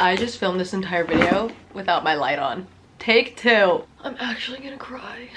I just filmed this entire video without my light on. Take two. I'm actually gonna cry.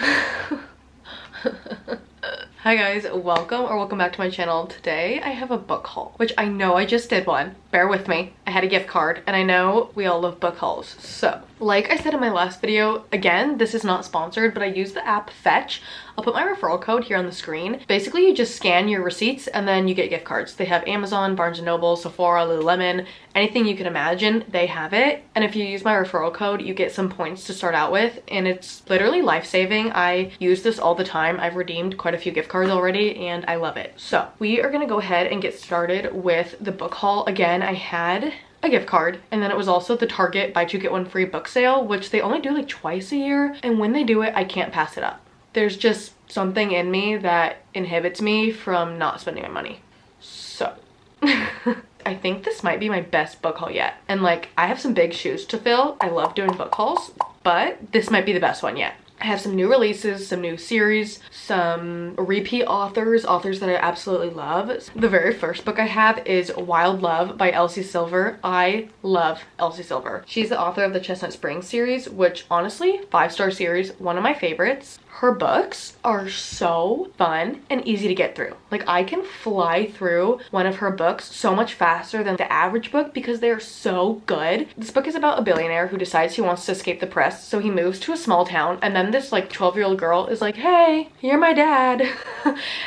Hi guys, welcome back to my channel. Today I have a book haul, which I know I just did one. Bear with me. I had a gift card and I know we all love book hauls. So, like I said in my last video, again, this is not sponsored, but I use the app Fetch. I'll put my referral code here on the screen. Basically, you just scan your receipts and then you get gift cards. They have Amazon, Barnes & Noble, Sephora, Lululemon, anything you can imagine, they have it. And if you use my referral code, you get some points to start out with, and it's literally life-saving. I use this all the time. I've redeemed quite a few gift cards already and I love it. So we are gonna go ahead and get started with the book haul. Again, I had a gift card, and then it was also the Target buy two get one free book sale, which they only do like twice a year, and when they do it, I can't pass it up. There's just something in me that inhibits me from not spending my money. So I think this might be my best book haul yet, and like I have some big shoes to fill. I love doing book hauls, but this might be the best one yet. I have some new releases, some new series, some repeat authors that I absolutely love. The very first book I have is Wild Love by Elsie Silver. I love Elsie Silver. She's the author of the Chestnut Springs series, which honestly, 5-star series, one of my favorites. Her books are so fun and easy to get through. Like, I can fly through one of her books so much faster than the average book because they're so good. This book is about a billionaire who decides he wants to escape the press, so he moves to a small town, and then this like 12-year-old girl is like, hey, you're my dad.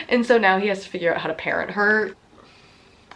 And so now he has to figure out how to parent her.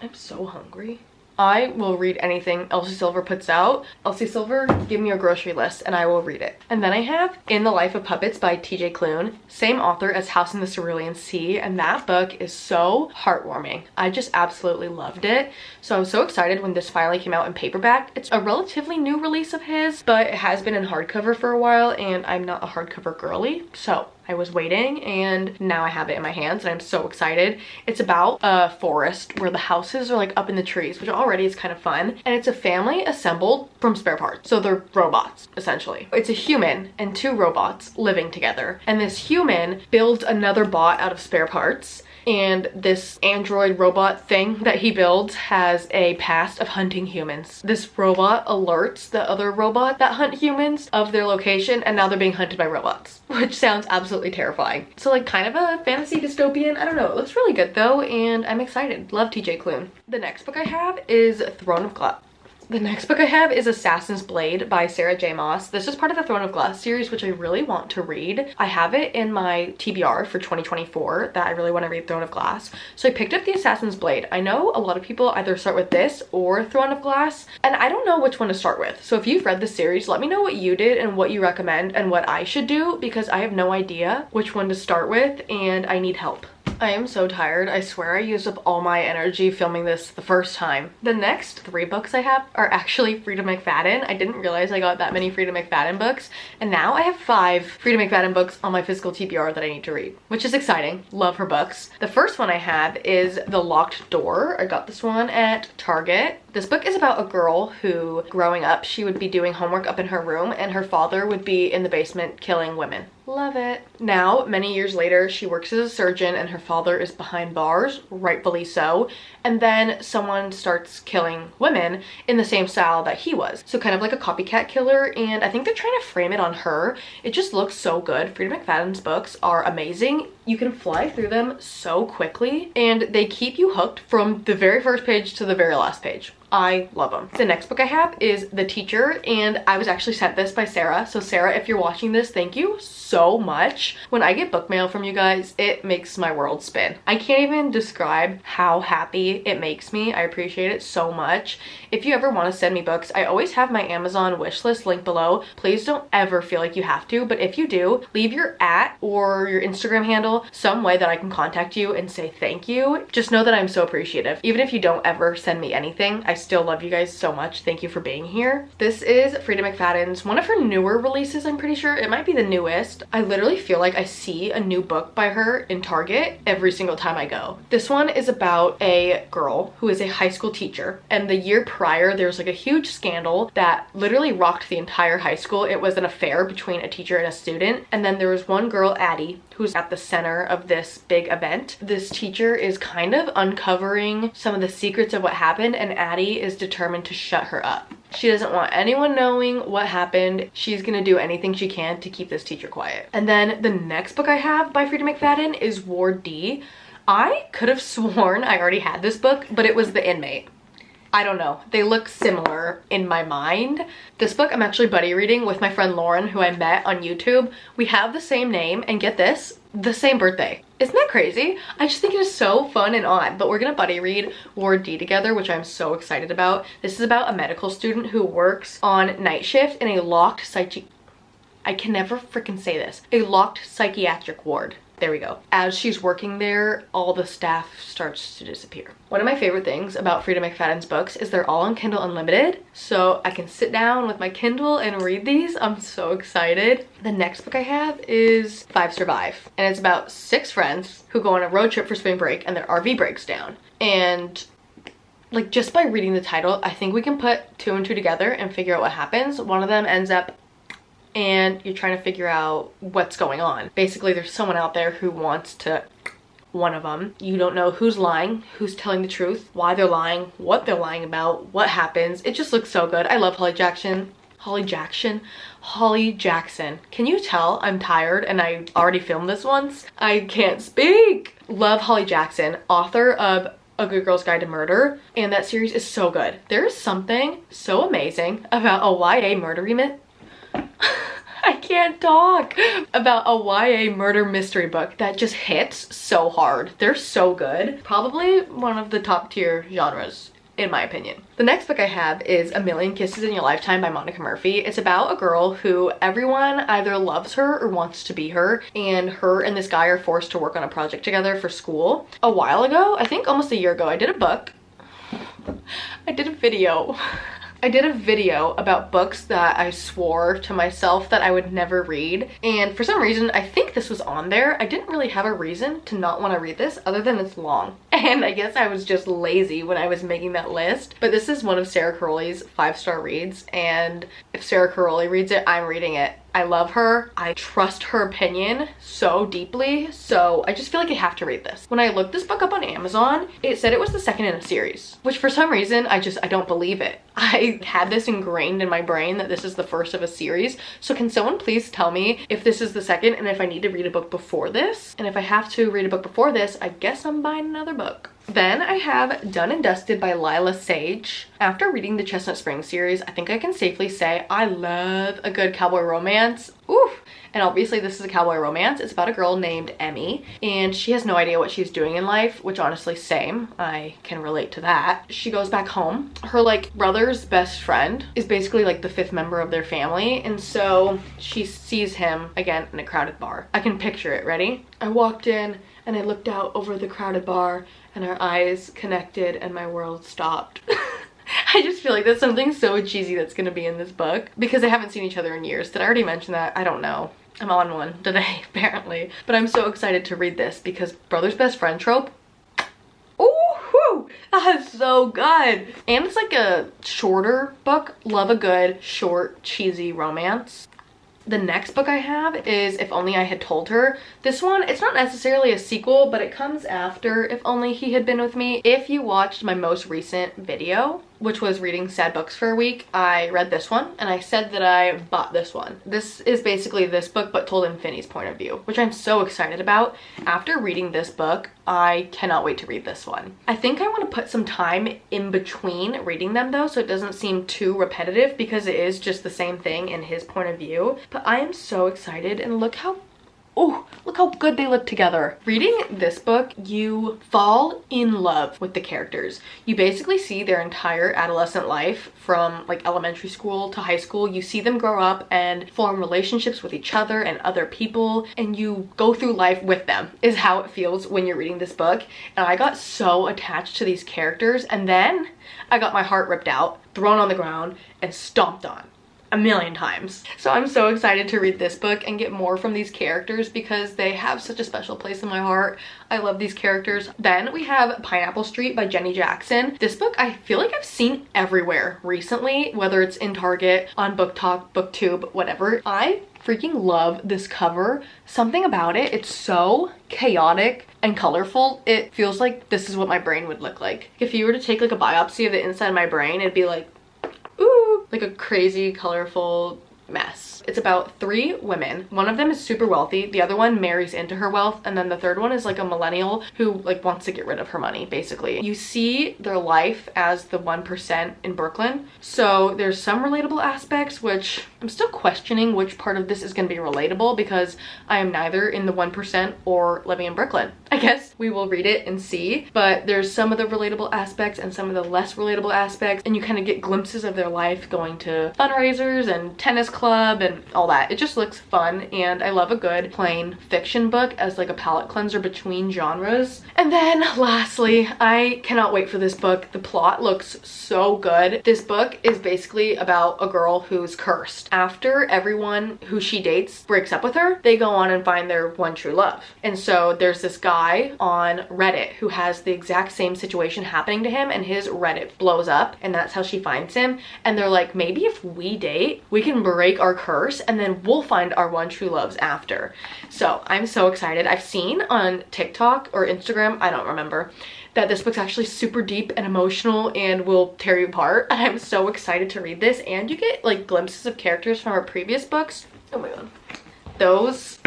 I'm so hungry. I will read anything Elsie Silver puts out. Elsie Silver, give me a grocery list and I will read it. And then I have In the Life of Puppets by TJ Klune, same author as House in the Cerulean Sea, and that book is so heartwarming. I just absolutely loved it. So I was so excited when this finally came out in paperback. It's a relatively new release of his, but it has been in hardcover for a while and I'm not a hardcover girly, so I was waiting and now I have it in my hands and I'm so excited. It's about a forest where the houses are like up in the trees, which already is kind of fun. And it's a family assembled from spare parts. So they're robots, essentially. It's a human and two robots living together. And this human builds another bot out of spare parts. And this android robot thing that he builds has a past of hunting humans. This robot alerts the other robot that hunt humans of their location, and now they're being hunted by robots, which sounds absolutely terrifying. So like kind of a fantasy dystopian, I don't know. It looks really good though, and I'm excited. Love TJ Klune. The next book I have is Throne of Glass. The next book I have is Assassin's Blade by Sarah J. Maas. This is part of the Throne of Glass series, which I really want to read. I have it in my TBR for 2024 that I really want to read Throne of Glass. So I picked up the Assassin's Blade. I know a lot of people either start with this or Throne of Glass, and I don't know which one to start with. So if you've read the series, let me know what you did and what you recommend and what I should do, because I have no idea which one to start with and I need help. I am so tired. I swear I used up all my energy filming this the first time. The next 3 books I have are actually Frida McFadden. I didn't realize I got that many Frida McFadden books, and now I have 5 Frida McFadden books on my physical TBR that I need to read, which is exciting. Love her books. The first one I have is The Locked Door. I got this one at Target. This book is about a girl who, growing up, she would be doing homework up in her room and her father would be in the basement killing women. Love it. Now, many years later, she works as a surgeon and her father is behind bars, rightfully so. And then someone starts killing women in the same style that he was. So kind of like a copycat killer, and I think they're trying to frame it on her. It just looks so good. Frida McFadden's books are amazing. You can fly through them so quickly and they keep you hooked from the very first page to the very last page. I love them. The next book I have is The Teacher, and I was actually sent this by Sarah. So Sarah, if you're watching this, thank you so much. When I get book mail from you guys, it makes my world spin. I can't even describe how happy it makes me. I appreciate it so much. If you ever want to send me books, I always have my Amazon wish list linked below. Please don't ever feel like you have to, but if you do, leave your @ or your Instagram handle some way that I can contact you and say thank you. Just know that I'm so appreciative. Even if you don't ever send me anything, I still love you guys so much. Thank you for being here. This is Frida McFadden's, one of her newer releases, I'm pretty sure. It might be the newest. I literally feel like I see a new book by her in Target every single time I go. This one is about a girl who is a high school teacher, and the year prior there was like a huge scandal that literally rocked the entire high school. It was an affair between a teacher and a student, and then there was one girl, Addie, who's at the center of this big event. This teacher is kind of uncovering some of the secrets of what happened, and Addie is determined to shut her up. She doesn't want anyone knowing what happened. She's gonna do anything she can to keep this teacher quiet. And then the next book I have by Frida McFadden is Ward D. I could have sworn I already had this book, but it was The Inmate. I don't know. They look similar in my mind. This book I'm actually buddy reading with my friend Lauren, who I met on YouTube. We have the same name, and get this, the same birthday. Isn't that crazy? I just think it is so fun and odd, but we're gonna buddy read Ward D together, which I'm so excited about. This is about a medical student who works on night shift in a locked I can never freaking say this. A locked psychiatric ward. There we go. As she's working there, all the staff starts to disappear. One of my favorite things about Frida McFadden's books is they're all on Kindle Unlimited, so I can sit down with my Kindle and read these. I'm so excited. The next book I have is 5 Survive, and it's about 6 friends who go on a road trip for spring break and their RV breaks down. And like, just by reading the title, I think we can put 2 and 2 together and figure out what happens. One of them ends up and you're trying to figure out what's going on. Basically, there's someone out there who wants to one of them. You don't know who's lying, who's telling the truth, why they're lying, what they're lying about, what happens. It just looks so good. I love Holly Jackson. Can you tell I'm tired and I already filmed this once? I can't speak. Love Holly Jackson, author of A Good Girl's Guide to Murder, and that series is so good. There is something so amazing about a YA murder I can't talk about a YA murder mystery book that just hits so hard. They're so good. Probably one of the top tier genres, in my opinion. The next book I have is A Million Kisses in Your Lifetime by Monica Murphy. It's about a girl who everyone either loves her or wants to be her, and her and this guy are forced to work on a project together for school. A while ago, I think almost a year ago, I did a video about books that I swore to myself that I would never read, and for some reason I think this was on there. I didn't really have a reason to not want to read this other than it's long, and I guess I was just lazy when I was making that list. But this is one of Sarah Caroli's 5-star reads, and if Sarah Caroli reads it, I'm reading it. I love her. I trust her opinion so deeply, so I just feel like I have to read this. When I looked this book up on Amazon, it said it was the second in a series, which for some reason, I don't believe it. I had this ingrained in my brain that this is the first of a series, so can someone please tell me if this is the second and if I need to read a book before this? And if I have to read a book before this, I guess I'm buying another book. Then I have Done and Dusted by Lila Sage. After reading the Chestnut Springs series, I think I can safely say I love a good cowboy romance. Oof! And obviously this is a cowboy romance. It's about a girl named Emmy, and she has no idea what she's doing in life, which honestly, same. I can relate to that. She goes back home. Her brother's best friend is basically the 5th member of their family, and so she sees him again in a crowded bar. I can picture it. Ready? I walked in and I looked out over the crowded bar and our eyes connected and my world stopped. I just feel like that's something so cheesy that's gonna be in this book because they haven't seen each other in years. Did I already mention that? I don't know. I'm on one today, apparently. But I'm so excited to read this because brother's best friend trope. Ooh, that's so good. And it's like a shorter book. Love a good, short, cheesy romance. The next book I have is If Only I Had Told Her. This one, it's not necessarily a sequel, but it comes after If Only He Had Been With Me. If you watched my most recent video, which was reading sad books for a week, I read this one and I said that I bought this one. This is basically this book but told in Finney's point of view, which I'm so excited about. After reading this book, I cannot wait to read this one. I think I want to put some time in between reading them though, so it doesn't seem too repetitive because it is just the same thing in his point of view. But I am so excited, and look how good they look together. Reading this book, you fall in love with the characters. You basically see their entire adolescent life from elementary school to high school. You see them grow up and form relationships with each other and other people, and you go through life with them is how it feels when you're reading this book. And I got so attached to these characters, and then I got my heart ripped out, thrown on the ground, and stomped on a million times. So I'm so excited to read this book and get more from these characters because they have such a special place in my heart. I love these characters. Then we have Pineapple Street by Jenny Jackson. This book I feel like I've seen everywhere recently, whether it's in Target, on BookTok, BookTube, whatever. I freaking love this cover. Something about it, it's so chaotic and colorful. It feels like this is what my brain would look like. If you were to take a biopsy of the inside of my brain, it'd be like, ooh, like a crazy, colorful mess. It's about 3 women. One of them is super wealthy, the other one marries into her wealth, and then the third one is like a millennial who like wants to get rid of her money, basically. You see their life as the 1% in Brooklyn. So there's some relatable aspects, which I'm still questioning which part of this is going to be relatable because I am neither in the 1% or living in Brooklyn. I guess we will read it and see, but there's some of the relatable aspects and some of the less relatable aspects, and you kind of get glimpses of their life going to fundraisers and tennis club and all that. It just looks fun, and I love a good plain fiction book as like a palate cleanser between genres. And then lastly, I cannot wait for this book. The plot looks so good. This book is basically about a girl who's cursed. After everyone who she dates breaks up with her, they go on and find their one true love. And so there's this guy on Reddit who has the exact same situation happening to him, and his Reddit blows up, and that's how she finds him. And they're like, maybe if we date, we can break our curse and then we'll find our one true loves after. So I'm so excited. I've seen on TikTok or Instagram, I don't remember, that this book's actually super deep and emotional and will tear you apart. And I'm so excited to read this, and you get like glimpses of characters from our previous books. Oh my god. Those,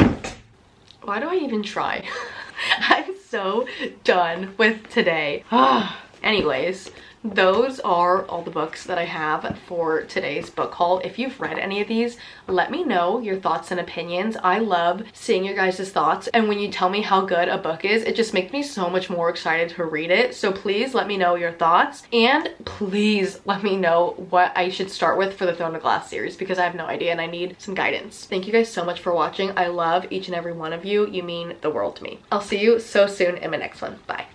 why do I even try? I'm so done with today. Anyways, those are all the books that I have for today's book haul. If you've read any of these, let me know your thoughts and opinions. I love seeing your guys' thoughts, and when you tell me how good a book is, it just makes me so much more excited to read it. So please let me know your thoughts, and please let me know what I should start with for the Throne of Glass series, because I have no idea and I need some guidance. Thank you guys so much for watching. I love each and every one of you. You mean the world to me. I'll see you so soon in my next one. Bye.